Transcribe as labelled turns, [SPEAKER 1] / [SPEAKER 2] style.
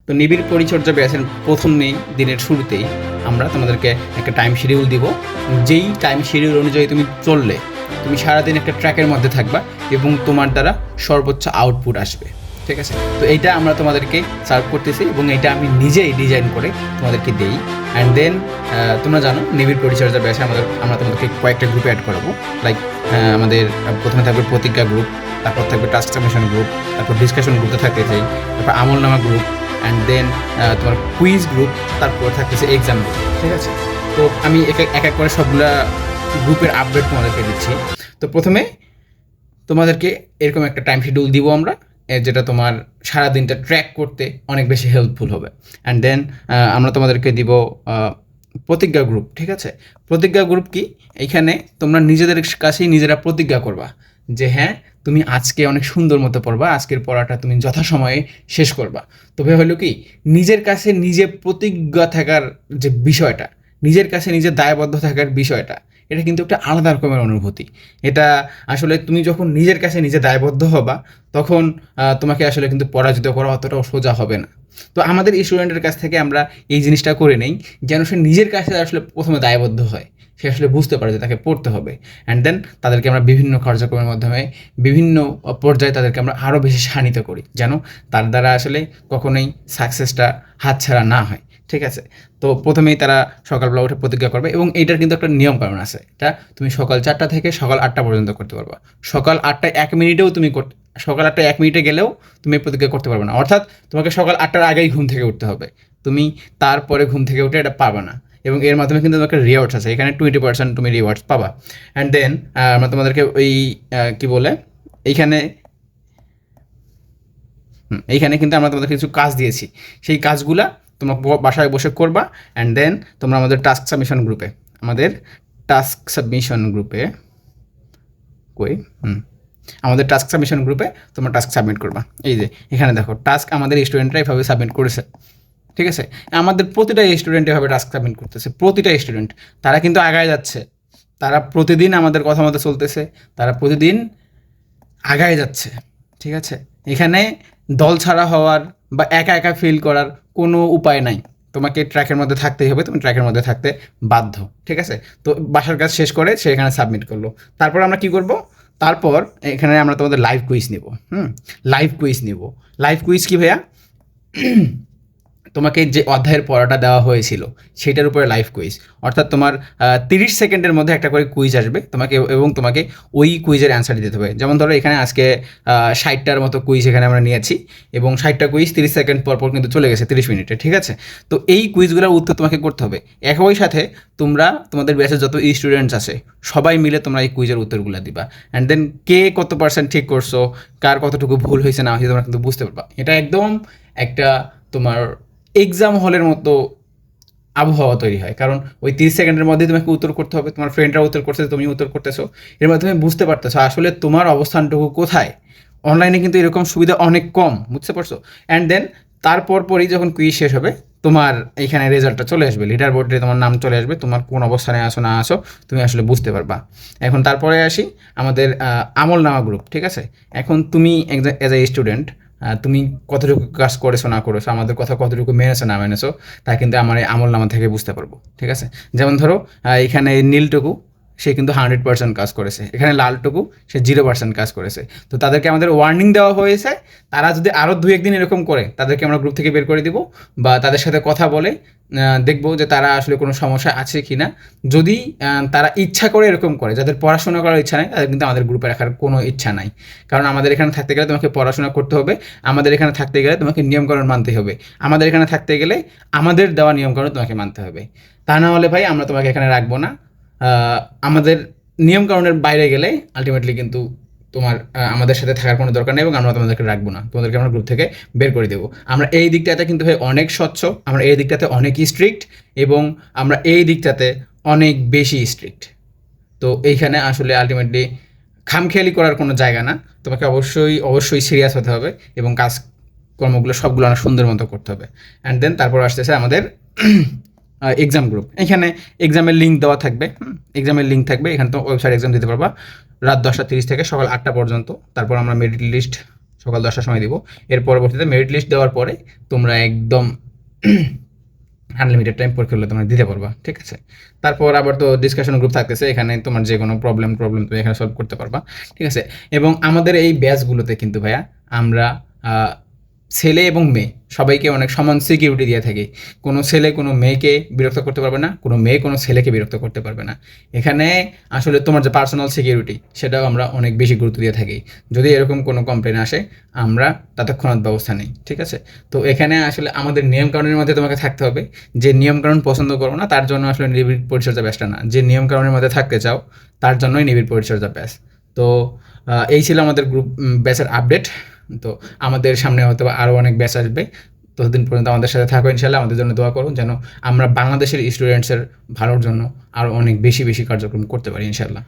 [SPEAKER 1] তো নিবিড় পরিচর্যা ব্যাচের প্রথমেই দিনের শুরুতেই আমরা তোমাদেরকে একটা টাইম শিডিউল দিব। যেই টাইম শিডিউল অনুযায়ী তুমি চললে তুমি সারাদিন একটা ট্র্যাকের মধ্যে থাকবা এবং তোমার দ্বারা সর্বোচ্চ আউটপুট আসবে। ঠিক আছে, তো এইটা আমরা তোমাদেরকে সার্ভ করতেছি এবং এইটা আমি নিজেই ডিজাইন করে তোমাদেরকে দিই। অ্যান্ড দেন তোমরা জানো নিবিড় পরিচর্যা ব্যাচে আমরা তোমাদেরকে কয়েকটা গ্রুপে অ্যাড করাবো। লাইক আমাদের প্রথমে থাকবে প্রতিজ্ঞা গ্রুপ, তারপর থাকবে টাস্ক সাবমিশন গ্রুপ, তারপর ডিসকাশন গ্রুপে থাকতেছে, তারপর আমলনামা গ্রুপ, অ্যান্ড দেন তোমার কুইজ গ্রুপ, তারপর থাকতেছে এক্সাম গ্রুপ। ঠিক আছে, তো আমি এক এক করে সবগুলা গ্রুপের আপডেট তোমাদেরকে দিচ্ছি। তো প্রথমে তোমাদেরকে এরকম একটা টাইম শিডিউল দিব আমরা, যেটা তোমার সারাদিনটা ট্র্যাক করতে অনেক বেশি হেল্পফুল হবে। অ্যান্ড দেন আমরা তোমাদেরকে দিব প্রতিজ্ঞা গ্রুপ। ঠিক আছে, প্রতিজ্ঞা গ্রুপ কি? এইখানে তোমরা নিজেদের কাছেই নিজেরা প্রতিজ্ঞা করবা যে হ্যাঁ তুমি আজকে অনেক সুন্দর মতো পড়বা, আজকের পড়াটা তুমি যথাসময়ে শেষ করবা। তবে হলো কি, নিজের কাছে নিজে প্রতিজ্ঞা থাকার যে বিষয়টা, নিজের কাছে নিজে দায়বদ্ধ থাকার বিষয়টা, এটা কিন্তু একটা আলাদা রকমের অনুভূতি। এটা আসলে তুমি যখন নিজের কাছে নিজে দায়বদ্ধ হবা তখন তোমাকে আসলে কিন্তু পরাজিত করা অতটাও সোজা হবে না। তো আমাদের স্টুডেন্টের কাছ থেকে আমরা এই জিনিসটা করে নেই যেন সে নিজের কাছে আসলে প্রথমে দায়বদ্ধ হয়, সে আসলে বুঝতে পারে যে তাকে পড়তে হবে। অ্যান্ড দেন তাদেরকে আমরা বিভিন্ন কার্যক্রমের মাধ্যমে বিভিন্ন পর্যায়ে তাদেরকে আমরা আরও বেশি শানিত করি যেন তার দ্বারা আসলে কখনোই সাকসেসটা হাতছাড়া না হয়। ঠিক আছে, তো প্রথমেই তারা সকালবেলা উঠে প্রতিজ্ঞা করবে এবং এইটার কিন্তু একটা নিয়মকানুন আছে। এটা তুমি সকাল 4টা থেকে সকাল 8টা পর্যন্ত করতে পারবা। সকাল 8টায় 1 মিনিটেও সকাল 8টায় 1 মিনিটে গেলেও তুমি প্রতিজ্ঞা করতে পারবে না। অর্থাৎ তোমাকে সকাল 8টার আগেই ঘুম থেকে উঠতে হবে, তুমি তারপরে ঘুম থেকে উঠে এটা পাবা না। এবং এর মাধ্যমে কিন্তু তোমাকে রিওয়ার্ডস আছে, এখানে 20% তুমি রিওয়ার্ডস পাবা। অ্যান্ড দেন আমরা তোমাদেরকে ওই কী বলে এইখানে কিন্তু আমরা তোমাদের কিছু কাজ দিয়েছি, সেই কাজগুলা তোমরা বাসায় বসে করবা। অ্যান্ড দেন তোমরা আমাদের টাস্ক সাবমিশন গ্রুপে আমাদের টাস্ক সাবমিশন গ্রুপে তোমরা টাস্ক সাবমিট করবা। এই যে এখানে দেখো টাস্ক আমাদের স্টুডেন্টরা এভাবে সাবমিট করেছে। ঠিক আছে, আমাদের প্রতিটা স্টুডেন্ট এভাবে টাস্ক সাবমিট করতেছে, প্রতিটা স্টুডেন্ট। তারা কিন্তু আগায় যাচ্ছে, তারা প্রতিদিন আমাদের কথা মতো চলতেছে, তারা প্রতিদিন আগায় যাচ্ছে। ঠিক আছে, এখানে দল ছাড়া হওয়ার বা একা একা ফিল করার কোনো উপায় নাই। তোমাকে ট্র্যাকের মধ্যে থাকতেই হবে, তুমি ট্র্যাকের মধ্যে থাকতে বাধ্য। ঠিক আছে, তো বাসার কাজ শেষ করে সে এখানে সাবমিট করলো। তারপর আমরা কি করব? তারপর এখানে আমরা তোমাদের লাইভ কুইজ নিব। লাইভ কুইজ কি ভাইয়া? তোমাকে যে অধ্যায়ের পড়াটা দেওয়া হয়েছিল সেটার উপরে লাইভ কুইজ, অর্থাৎ তোমার 30 সেকেন্ডের মধ্যে একটা করে কুইজ আসবে তোমাকে ওই কুইজের অ্যান্সার দিতে হবে। যেমন ধরো এখানে আজকে 60টার মতো কুইজ এখানে আমরা নিয়েছি এবং 60টা কুইজ 30 সেকেন্ড পর পর কিন্তু চলে গেছে 30 মিনিটে। ঠিক আছে, তো এই কুইজগুলোর উত্তর তোমাকে করতে হবে। একই সাথে তোমাদের ব্যাচের যত স্টুডেন্টস আছে সবাই মিলে তোমরা এই কুইজের উত্তরগুলো দিবা। অ্যান্ড দেন কে কত % ঠিক করছো, কার কতটুকু ভুল হয়েছে না হয়েছে তোমরা কিন্তু বুঝতে পারবা। এটা একদম একটা তোমার এক্সাম হলের মতো আবহাওয়া তৈরি হয়, কারণ ওই 30 সেকেন্ডের মধ্যে তোমাকে উত্তর করতে হবে। তোমার ফ্রেন্ডরা উত্তর করছে, তুমি উত্তর করতেছো, এর মাধ্যমে বুঝতে পারতেছো আসলে তোমার অবস্থানটুকু কোথায়। অনলাইনে কিন্তু এরকম সুবিধা অনেক কম, বুঝতে পারছো? অ্যান্ড দেন পরই যখন কুইজ শেষ হবে তোমার এইখানে রেজাল্টটা চলে আসবে, লিডার বোর্ডে তোমার নাম চলে আসবে, তোমার কোন অবস্থানে আসো না আসো তুমি আসলে বুঝতে পারবা। এখন তারপরে আসি আমাদের আমলনামা গ্রুপ। ঠিক আছে, এখন তুমি এজ এ স্টুডেন্ট তুমি কতটুকু কাজ করেছো না করেছো, আমাদের কথা কতটুকু মেনেছো না মেনেছো, তা কিন্তু আমার এই আমলনামা থেকে বুঝতে পারবো। ঠিক আছে, যেমন ধরো এখানে নীলটুকু সে কিন্তু 100% কাজ করেছে, এখানে লালটুকু সে 0% কাজ করেছে। তো তাদেরকে আমাদের ওয়ার্নিং দেওয়া হয়েছে, তারা যদি আরও 2-1 দিন এরকম করে তাদেরকে আমরা গ্রুপ থেকে বের করে দিব বা তাদের সাথে কথা বলে দেখবো যে তারা আসলে কোনো সমস্যা আছে কি না। যদি তারা ইচ্ছা করে এরকম করে, যাদের পড়াশোনা করার ইচ্ছা নেই তাদের কিন্তু আমাদের গ্রুপে রাখার কোনো ইচ্ছা নাই। কারণ আমাদের এখানে থাকতে গেলে তোমাকে পড়াশোনা করতে হবে, আমাদের এখানে থাকতে গেলে তোমাকে নিয়মকানুন মানতে হবে, আমাদের এখানে থাকতে গেলে আমাদের দেওয়া নিয়মকানুন তোমাকে মানতে হবে। তা না হলে ভাই আমরা তোমাকে এখানে রাখবো না। আমাদের নিয়মকানুনের বাইরে গেলে আলটিমেটলি কিন্তু তোমার আমাদের সাথে থাকার কোনো দরকার নেই এবং আমরা তোমাদেরকে রাখবো না, তোমাদেরকে আমরা গ্রুপ থেকে বের করে দেবো। আমরা এই দিকটাতে কিন্তু ভাই অনেক স্বচ্ছ, আমরা এই দিকটাতে অনেক স্ট্রিক্ট এবং আমরা এই দিকটাতে অনেক বেশি স্ট্রিক্ট। তো এইখানে আসলে আলটিমেটলি খামখেয়ালি করার কোনো জায়গা না, তোমাকে অবশ্যই সিরিয়াস হতে হবে এবং কাজকর্মগুলো সবগুলো অনেক সুন্দর মতো করতে হবে। অ্যান্ড দেন তারপর আসতেছে আমাদের এক্সাম গ্রুপ। এখানে এক্সামের লিঙ্ক দেওয়া থাকবে, লিঙ্ক থাকবে, এখানে তো ওয়েবসাইট এক্সাম দিতে পারবা রাত 10টা 30 থেকে সকাল 8টা পর্যন্ত। তারপর আমরা মেরিট লিস্ট সকাল 10টার সময় দিব। এর পরবর্তীতে মেরিট লিস্ট দেওয়ার পরে তোমরা একদম আনলিমিটেড টাইম পরীক্ষাগুলো তোমরা দিতে পারবা, ঠিক আছে? তারপর আবার তো ডিসকাশন গ্রুপ থাকতেছে, এখানে তোমার যে কোনো প্রবলেম তুমি এখানে সলভ করতে পারবা, ঠিক আছে? এবং আমাদের এই ব্যাচগুলোতে কিন্তু ভাইয়া আমরা ছেলে এবং মেয়ে সবাইকে অনেক সমান সিকিউরিটি দিয়ে থাকি। কোনো ছেলে কোনো মেয়েকে বিরক্ত করতে পারবে না, কোনো মেয়ে কোনো ছেলেকে বিরক্ত করতে পারবে না। এখানে আসলে তোমার যে পার্সোনাল সিকিউরিটি সেটাও আমরা অনেক বেশি গুরুত্ব দিয়ে থাকি। যদি এরকম কোনো কমপ্লেন আসে আমরা তৎক্ষণাৎ ব্যবস্থা নিই, ঠিক আছে? তো এখানে আসলে আমাদের নিয়মকানুনের মধ্যে তোমাকে থাকতে হবে। যে নিয়মকানুন পছন্দ করো না তার জন্য আসলে নিবিড় পরিচর্যা ব্যাচটা না, যে নিয়মকানুনের মধ্যে থাকতে চাও তার জন্যই নিবিড় পরিচর্যা ব্যাচ। তো এই ছিল আমাদের গ্রুপ ব্যাচের আপডেট। তো আমাদের সামনে হয়তো আরও অনেক ব্যাচ আসবে। ততদিন পর্যন্ত আমাদের সাথে থাকো ইনশাল্লাহ। আমাদের জন্য দোয়া করুন যেন আমরা বাংলাদেশের স্টুডেন্টসের ভালোর জন্য আরও অনেক বেশি বেশি কার্যক্রম করতে পারি ইনশাল্লাহ।